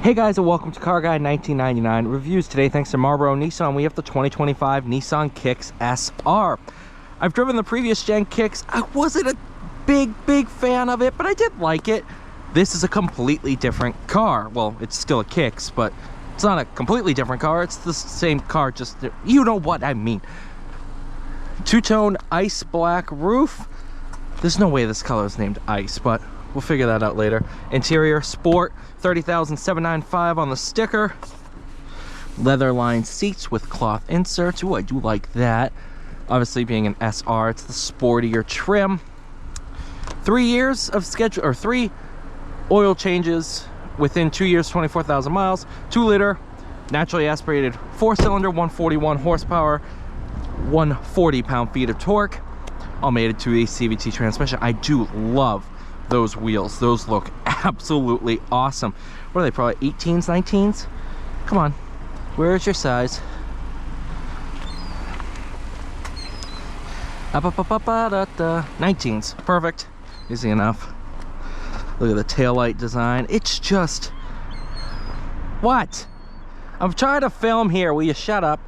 Hey guys, and welcome to Car Guy 1999 Reviews. Today, thanks to Marlboro Nissan, we have the 2025 Nissan Kicks SR. I've driven the previous gen Kicks. I wasn't a big fan of it, but I did like it. This is a completely different car. Well, it's still a Kicks, but it's not a completely different car. It's the same car, just, you know what I mean. Two-tone ice black roof. There's no way this color is named ice, but we'll figure that out later. Interior sport, 30,795 on the sticker. Leather lined seats with cloth inserts. Ooh, I do like that. Obviously, being an SR, it's the sportier trim. 3 years of schedule, or 3 oil changes within 2 years, 24,000 miles. 2-liter, naturally aspirated 4-cylinder, 141 horsepower, 140 pound-feet of torque. All mated to a CVT transmission. I do love those wheels. Those look absolutely awesome. What are they, probably 18s, 19s? Come on, where's your size? 19s, perfect, easy enough. Look at the taillight design. It's just, what? I'm trying to film here, will you shut up?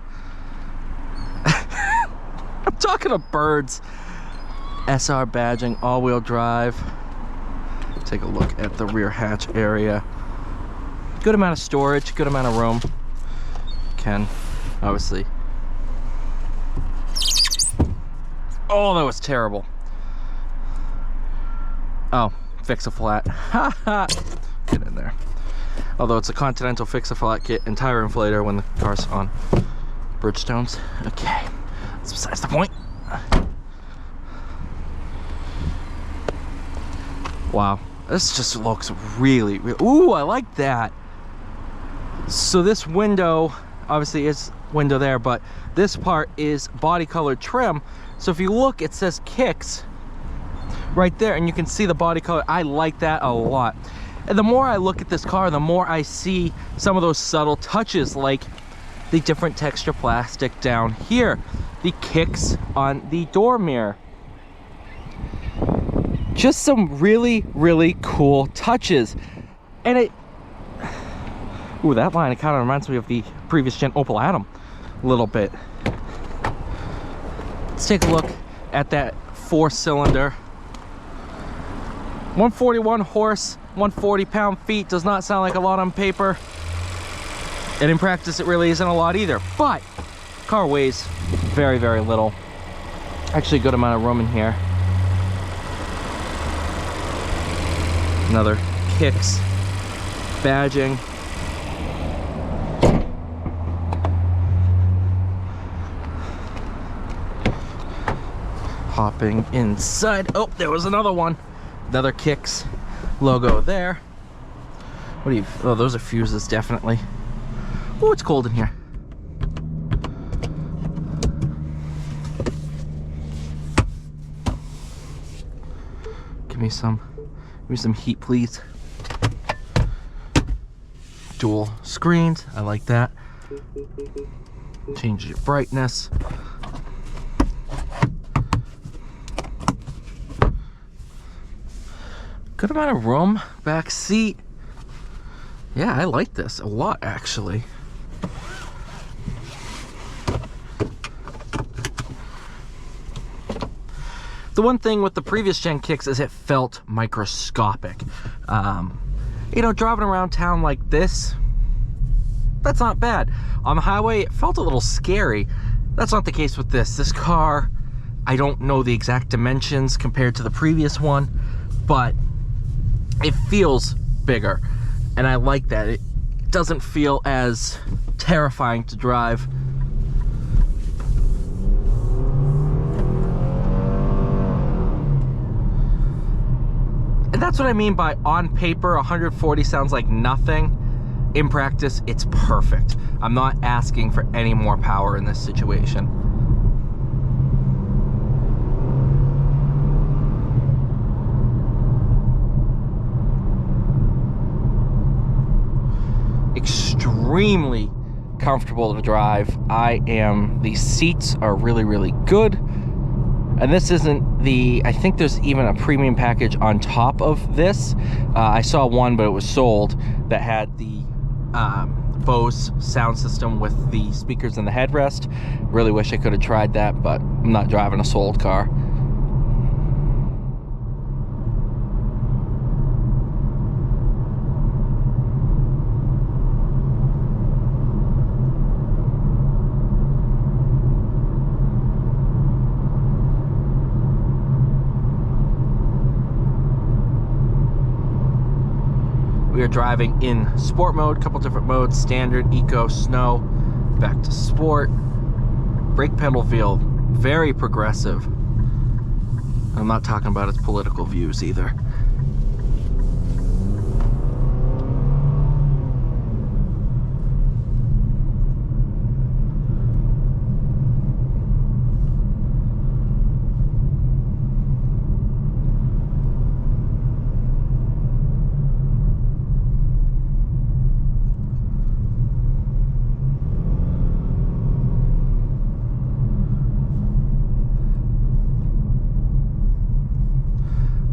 I'm talking to birds. SR badging, all-wheel drive. Take a look at the rear hatch area. Good amount of storage, good amount of room. Can obviously. Oh, that was terrible. Oh, fix-a-flat. Ha ha. Get in there. Although it's a Continental fix-a-flat kit and tire inflator when the car's on Bridgestones. Okay, that's besides the point. Wow, this just looks really, ooh, I like that. So this window obviously is window there, but this part is body colored trim. So if you look, it says Kicks right there, and you can see the body color. I like that a lot. And the more I look at this car, the more I see some of those subtle touches, like the different texture plastic down here, the Kicks on the door mirror. Just some really cool touches. And it, ooh, that line, it kind of reminds me of the previous gen Opel Adam a little bit. Let's take a look at that 4-cylinder. 141 horse, 140 pound-feet. Does not sound like a lot on paper. And in practice, it really isn't a lot either. But car weighs very little. Actually, a good amount of room in here. Another Kicks badging. Hopping inside. Oh, there was another one. Another Kicks logo there. What do you, oh, those are fuses, definitely. Oh, it's cold in here. Give me some heat, please. Dual screens, I like that. Change your brightness. Good amount of room, back seat. Yeah, I like this a lot, actually. The one thing with the previous gen Kicks is it felt microscopic. You know, driving around town like this, that's not bad. On the highway, it felt a little scary. That's not the case with this. This car, I don't know the exact dimensions compared to the previous one, but it feels bigger. And I like that. It doesn't feel as terrifying to drive. And that's what I mean by on paper, 140 sounds like nothing. In practice, it's perfect. I'm not asking for any more power in this situation. Extremely comfortable to drive. The seats are really good. And this isn't the, I think there's even a premium package on top of this. I saw one, but it was sold, that had the Bose sound system with the speakers in the headrest. Really wish I could have tried that, but I'm not driving a sold car. We are driving in sport mode, couple different modes, standard, eco, snow, back to sport. Brake pedal feel very progressive. I'm not talking about its political views either.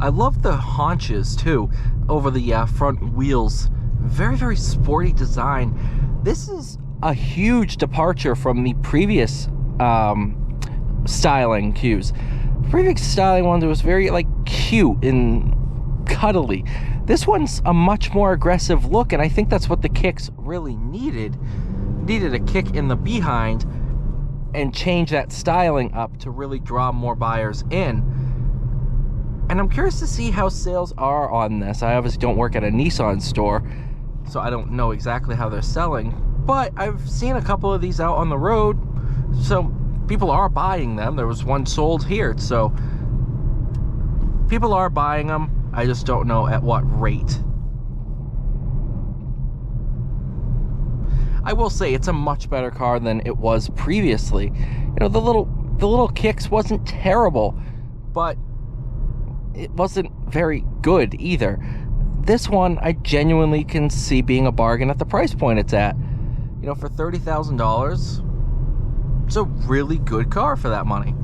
I love the haunches too over the front wheels. Very, very sporty design. This is a huge departure from the previous styling cues. Previous styling one was very like cute and cuddly. This one's a much more aggressive look, and I think that's what the kicks really needed. Needed a kick in the behind and change that styling up to really draw more buyers in. And I'm curious to see how sales are on this. I obviously don't work at a Nissan store, so I don't know exactly how they're selling. But I've seen a couple of these out on the road, so people are buying them. There was one sold here, so people are buying them. I just don't know at what rate. I will say it's a much better car than it was previously. You know, the little kicks wasn't terrible, but it wasn't very good either. This one I genuinely can see being a bargain at the price point it's at. You know, for $30,000, it's a really good car for that money.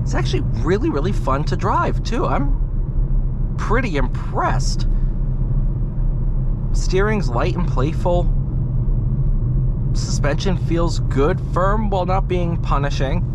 It's actually really, really fun to drive too. I'm pretty impressed. Steering's light and playful. Suspension feels good, firm while not being punishing.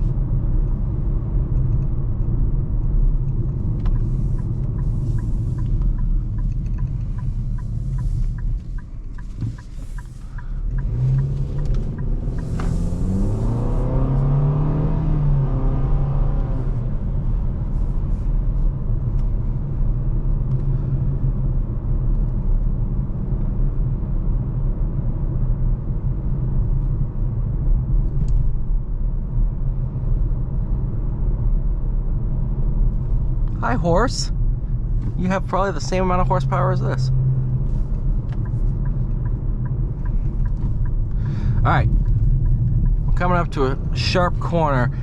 Hi, horse. You have probably the same amount of horsepower as this. Alright. We're coming up to a sharp corner,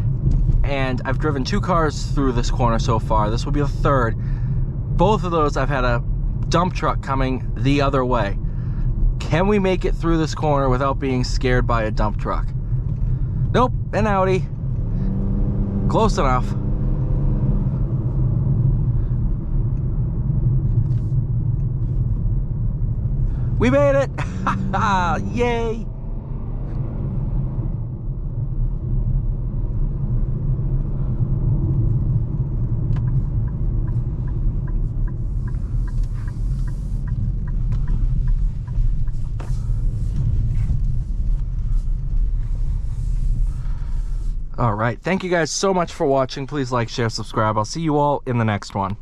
and I've driven 2 cars through this corner so far. This will be the 3rd. Both of those I've had a dump truck coming the other way. Can we make it through this corner without being scared by a dump truck? Nope, an Audi. Close enough. We made it! Yay! All right, thank you guys so much for watching. Please like, share, subscribe. I'll see you all in the next one.